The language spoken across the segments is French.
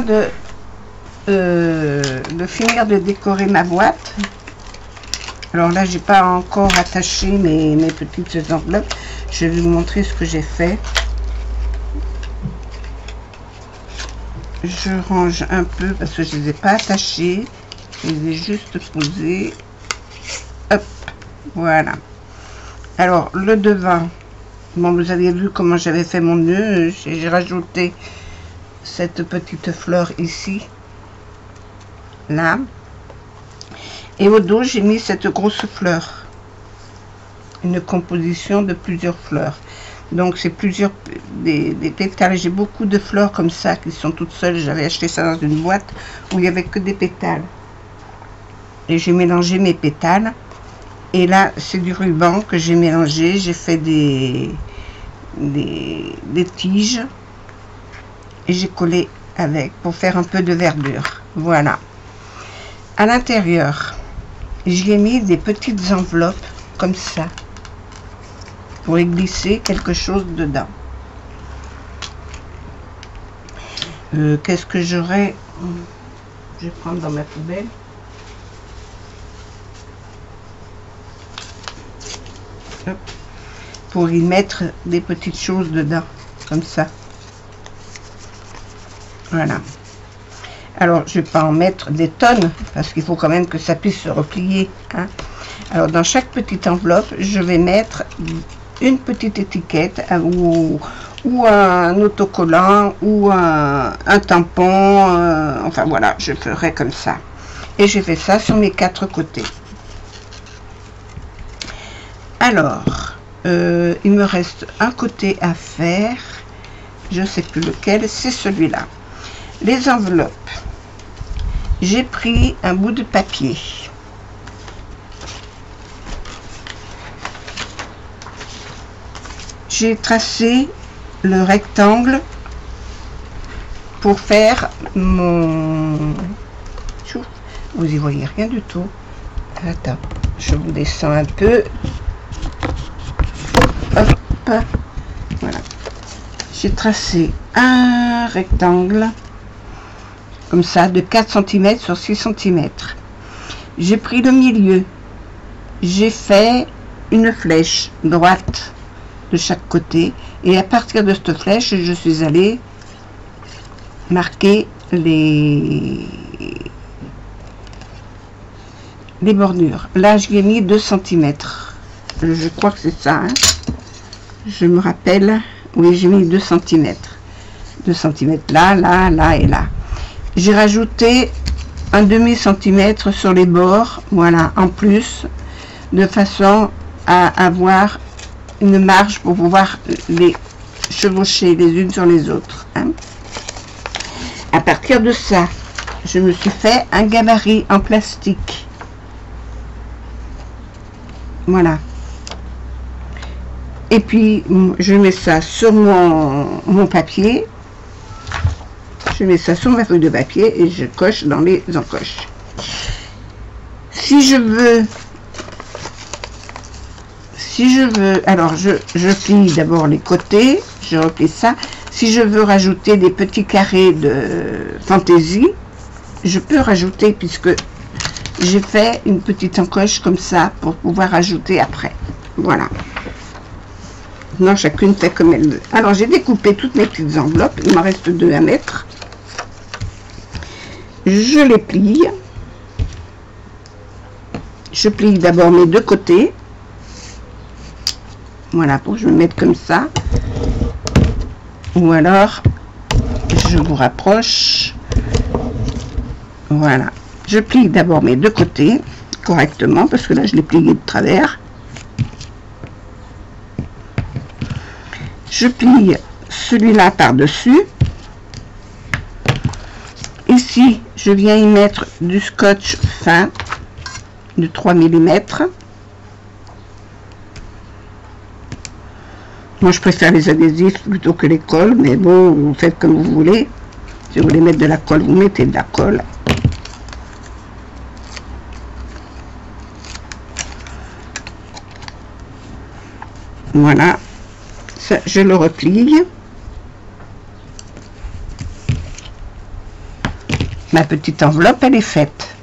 De finir de décorer ma boîte. Alors là, j'ai pas encore attaché mes petites enveloppes. Je vais vous montrer ce que j'ai fait. Je range un peu parce que je les ai pas attachés. Je les ai juste posés. Hop, voilà. Alors le devant, bon, vous avez vu comment j'avais fait mon nœud. J'ai rajouté cette petite fleur ici, là, et au dos j'ai mis cette grosse fleur, une composition de plusieurs fleurs. Donc c'est plusieurs des pétales. J'ai beaucoup de fleurs comme ça qui sont toutes seules. J'avais acheté ça dans une boîte où il n'y avait que des pétales et j'ai mélangé mes pétales. Et là c'est du ruban que j'ai mélangé. J'ai fait des tiges et j'ai collé avec pour faire un peu de verdure. Voilà. À l'intérieur, j'y ai mis des petites enveloppes comme ça pour y glisser quelque chose dedans. Qu'est-ce que j'aurais? Je vais prendre dans ma poubelle. Hop. Pour y mettre des petites choses dedans, comme ça. Voilà. Alors, je vais pas en mettre des tonnes, parce qu'il faut quand même que ça puisse se replier. Hein. Alors, dans chaque petite enveloppe, je vais mettre une petite étiquette ou un autocollant ou un tampon. Enfin, voilà, je ferai comme ça. Et j'ai fait ça sur mes 4 côtés. Alors, il me reste un côté à faire. Je ne sais plus lequel, c'est celui-là. Les enveloppes, j'ai pris un bout de papier. J'ai tracé le rectangle pour faire mon... Vous y voyez rien du tout. Attends, je vous descends un peu. Hop, voilà. J'ai tracé un rectangle comme ça de 4 cm sur 6 cm. J'ai pris le milieu, j'ai fait une flèche droite de chaque côté et à partir de cette flèche je suis allée marquer les bordures. Là je lui ai mis 2 cm, je crois que c'est ça, hein. Je me rappelle, oui, j'ai mis 2 cm. 2 cm là, là, là et là. J'ai rajouté un demi-centimètre sur les bords, voilà, en plus, de façon à avoir une marge pour pouvoir les chevaucher les unes sur les autres. Hein. À partir de ça, je me suis fait un gabarit en plastique. Voilà. Et puis, je mets ça sur mon papier. Je mets ça sur ma feuille de papier et je coche dans les encoches. Si je veux, alors je plie d'abord les côtés, je replie ça. Si je veux rajouter des petits carrés de fantaisie, je peux rajouter puisque j'ai fait une petite encoche comme ça pour pouvoir rajouter après. Voilà. Maintenant, chacune fait comme elle veut. Alors, j'ai découpé toutes mes petites enveloppes. Il m'en reste 2 à mettre. Je les plie. Je plie d'abord mes 2 côtés. Voilà, pour que je me mette comme ça. Ou alors, je vous rapproche. Voilà. Je plie d'abord mes 2 côtés correctement, parce que là, je l'ai plié de travers. Je plie celui-là par-dessus. Ici, je viens y mettre du scotch fin de 3 mm. Moi, je préfère les adhésifs plutôt que les colles, mais bon, vous faites comme vous voulez. Si vous voulez mettre de la colle, vous mettez de la colle. Voilà. Ça, je le replie. ma petite enveloppe, elle est faite.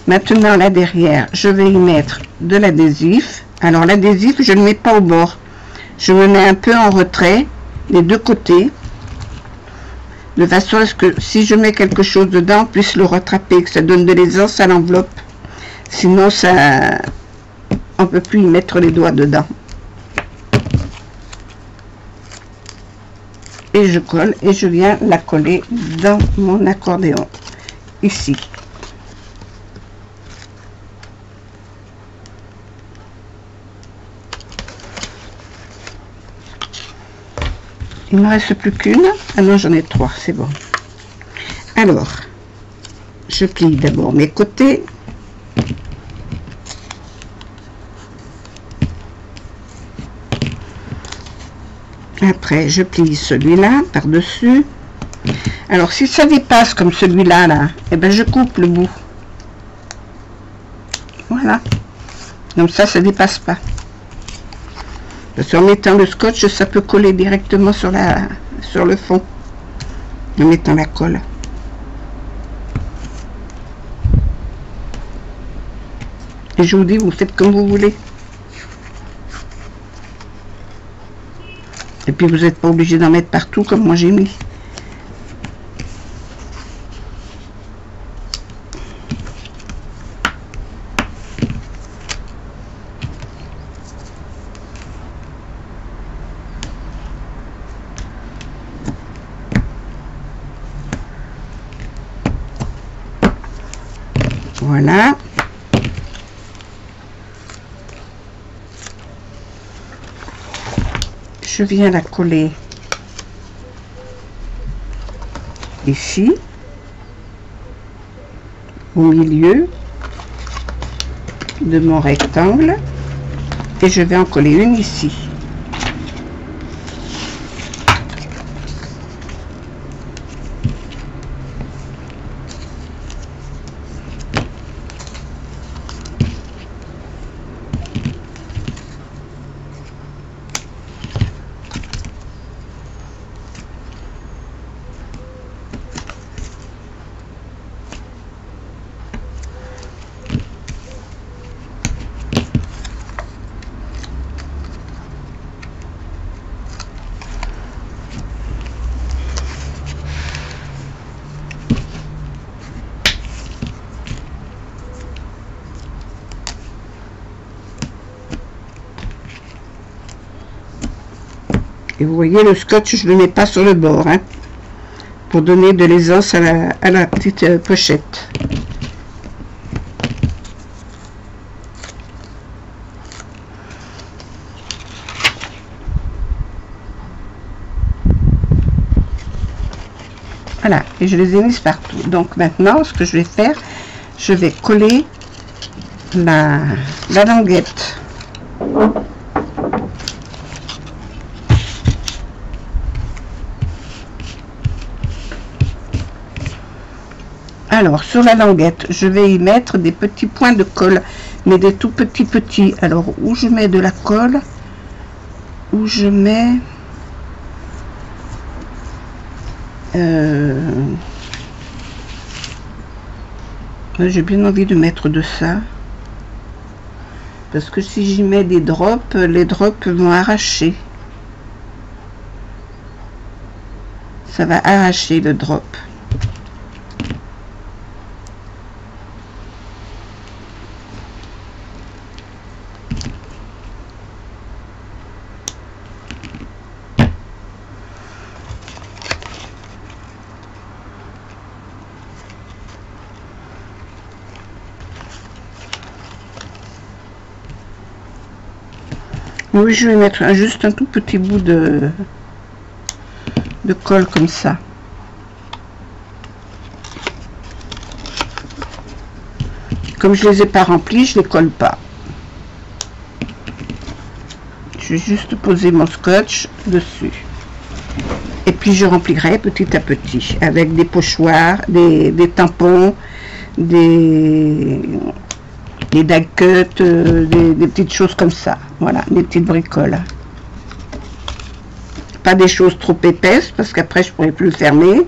Maintenant, là derrière, je vais y mettre de l'adhésif. Alors, l'adhésif, je ne le mets pas au bord. Je me mets un peu en retrait, les deux côtés, de façon à ce que si je mets quelque chose dedans, on puisse le rattraper, que ça donne de l'aisance à l'enveloppe. Sinon, ça, on ne peut plus y mettre les doigts dedans. Et je colle et je viens la coller dans mon accordéon, ici. Il ne me reste plus qu'une. Ah non, j'en ai 3, c'est bon. Alors, je plie d'abord mes côtés. Après, je plie celui-là par-dessus. Alors, si ça dépasse comme celui-là, là, eh ben, je coupe le bout. Voilà. Donc ça dépasse pas. Parce qu'en mettant le scotch, ça peut coller directement sur le fond. En mettant la colle. Et je vous dis, vous faites comme vous voulez. Et puis vous n'êtes pas obligé d'en mettre partout comme moi j'ai mis. Voilà. Je viens la coller ici, au milieu de mon rectangle, et je vais en coller une ici. Et vous voyez, le scotch, je ne le mets pas sur le bord, hein, pour donner de l'aisance à la petite pochette. Voilà, et je les ai mises partout. Donc maintenant, ce que je vais faire, je vais coller la languette. Alors, sur la languette, je vais y mettre des petits points de colle, mais des tout petits. Alors, où je mets de la colle, où je mets... j'ai bien envie de mettre de ça. Parce que si j'y mets des drops, les drops vont arracher. Ça va arracher le drop. Oui, je vais mettre juste un tout petit bout de colle comme ça. Comme je les ai pas remplis, je les colle pas. Je vais juste poser mon scotch dessus. Et puis je remplirai petit à petit avec des pochoirs, des tampons, des die cuts, des petites choses comme ça. Voilà, des petites bricoles. Pas des choses trop épaisses parce qu'après je pourrais plus le fermer.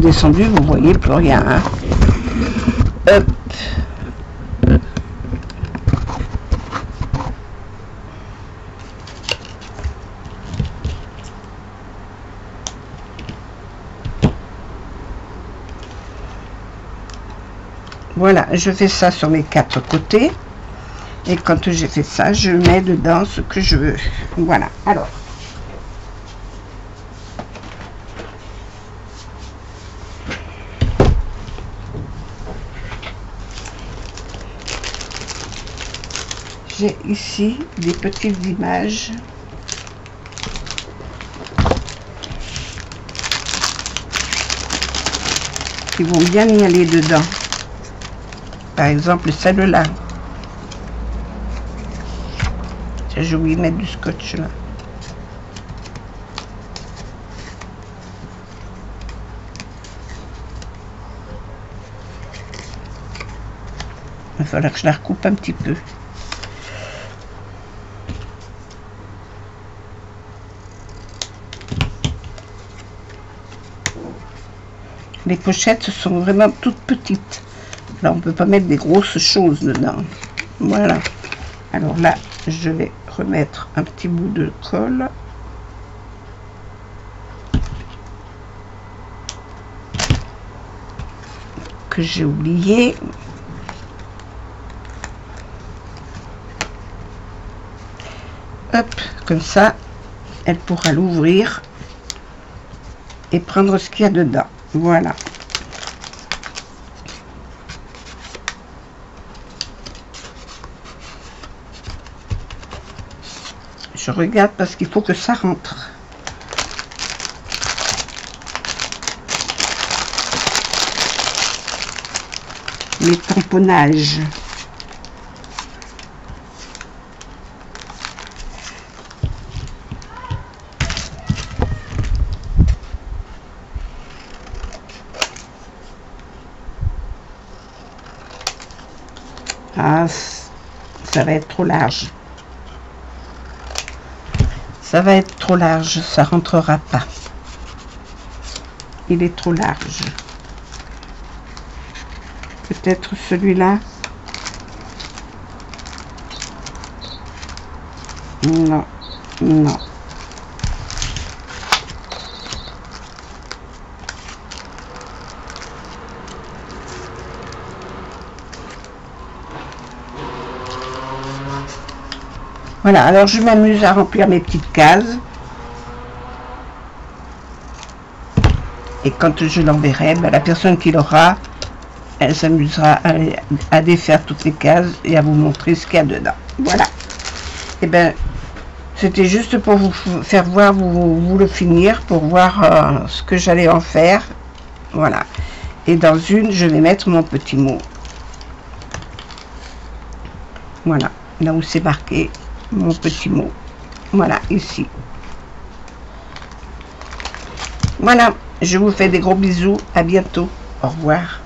descendu, vous voyez plus rien. Hein. Hop. Voilà, je fais ça sur les 4 côtés. Et quand j'ai fait ça, je mets dedans ce que je veux. Voilà, alors. J'ai ici des petites images. Qui vont bien y aller dedans. Par exemple, celle-là. J'ai oublié de mettre du scotch là. Il va falloir que je la recoupe un petit peu. Les pochettes sont vraiment toutes petites. Là, on ne peut pas mettre des grosses choses dedans. Voilà. Alors là, je vais remettre un petit bout de colle. Que j'ai oublié. Hop, comme ça, elle pourra l'ouvrir et prendre ce qu'il y a dedans. Voilà. Je regarde parce qu'il faut que ça rentre. Les tamponnages. Ah, ça va être trop large. Ça va être trop large, ça rentrera pas. Il est trop large. Peut-être celui-là. Non, non. Voilà, alors je m'amuse à remplir mes petites cases. Et quand je l'enverrai, ben, la personne qui l'aura, elle s'amusera à défaire toutes les cases et à vous montrer ce qu'il y a dedans. Voilà. Et ben, c'était juste pour vous faire voir, vous le finir, pour voir ce que j'allais en faire. Voilà. Et dans une, je vais mettre mon petit mot. Voilà, là où c'est marqué mon petit mot. Voilà, ici. Voilà, je vous fais des gros bisous. À bientôt. Au revoir.